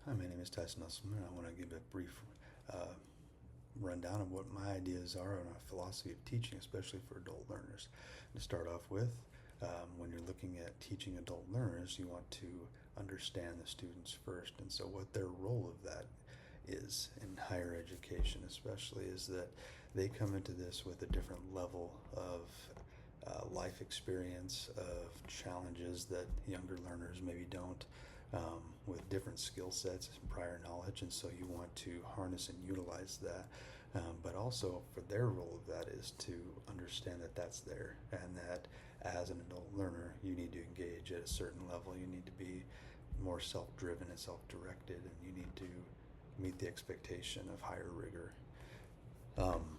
Hi, my name is Tyson Usselman. I want to give a brief uh, rundown of what my ideas are on a philosophy of teaching, especially for adult learners. To start off with, when you're looking at teaching adult learners, you want to understand the students first, and so what their role of that is in higher education, especially, is that they come into this with a different level of life experience, of challenges that younger learners maybe don't, with different skill sets and prior knowledge, and so you want to harness and utilize that. But also, for their role of that is to understand that that's there, and that as an adult learner, you need to engage at a certain level. You need to be more self-driven and self-directed, and you need to meet the expectation of higher rigor. Um,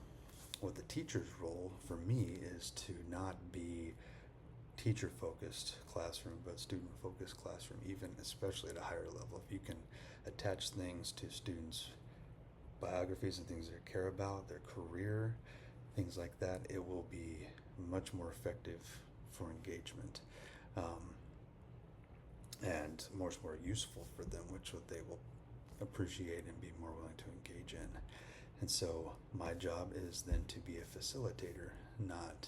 what the teacher's role for me is to not be teacher focused classroom, but student focused classroom, even especially at a higher level. If you can attach things to students' biographies and things they care about, their career, things like that, it will be much more effective for engagement, um, and much more useful for them, which what they will appreciate and be more willing to engage in. And so my job is then to be a facilitator, not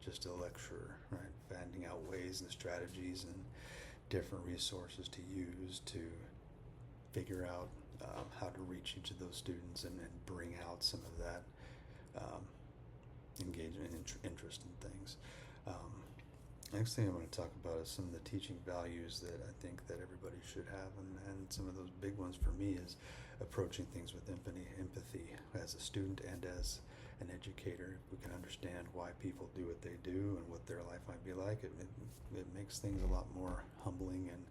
just a lecturer, right? Finding out ways and strategies and different resources to use to figure out how to reach each of those students, and bring out some of that um, engagement and interest in things. Um, Next thing I want to talk about is some of the teaching values that I think that everybody should have, and some of those big ones for me is approaching things with empathy as a student and as an educator. If we can understand why people do what they do and what their life might be like, it makes things a lot more humbling and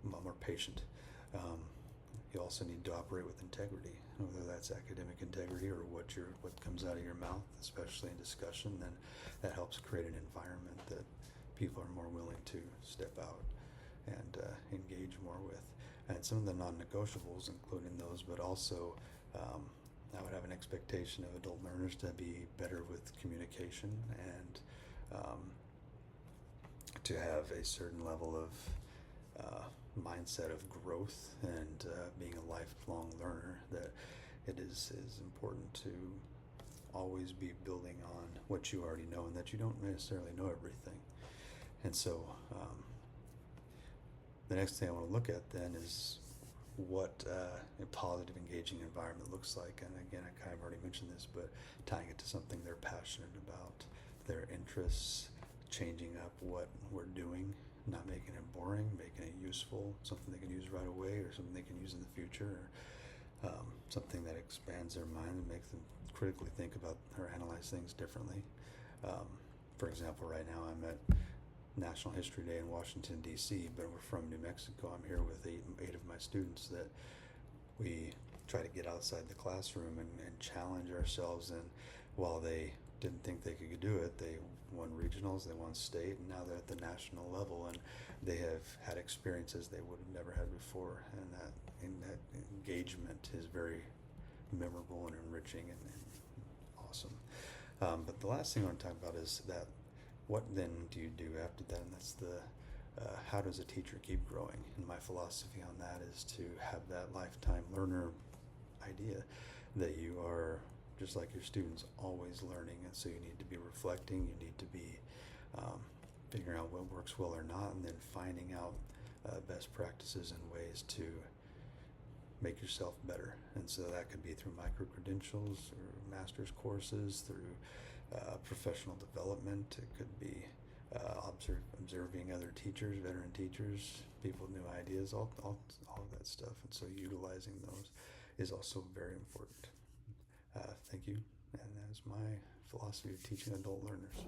a lot more patient. You also need to operate with integrity, whether that's academic integrity or what comes out of your mouth, especially in discussion. Then that helps create an environment that people are more willing to step out and engage more with. And some of the non-negotiables, including those, but also I would have an expectation of adult learners to be better with communication, and to have a certain level of mindset of growth, and being a lifelong learner, that it is important to always be building on what you already know, and that you don't necessarily know everything. And so the next thing I want to look at then is what a positive, engaging environment looks like. And again, I kind of already mentioned this, but tying it to something they're passionate about, their interests, changing up what we're doing, not making it boring, making it useful, something they can use right away, or something they can use in the future, or something that expands their mind and makes them critically think about or analyze things differently. For example, right now I'm at National History Day in Washington, D.C., but we're from New Mexico. I'm here with eight of my students, that we try to get outside the classroom and challenge ourselves. And while they didn't think they could do it, they won regionals, they won state, and now they're at the national level, and they have had experiences they would have never had before. And that engagement is very memorable and enriching and awesome. But the last thing I want to talk about is that what then do you do after that? And that's the how does a teacher keep growing? And my philosophy on that is to have that lifetime learner idea, that you are just like your students, always learning. And so you need to be reflecting, you need to be figuring out what works well or not, and then finding out best practices and ways to make yourself better. And so that could be through micro-credentials or master's courses, through professional development. It could be observing other teachers, veteran teachers, people with new ideas, all of that stuff. And so utilizing those is also very important. Thank you. And that is my philosophy of teaching adult learners.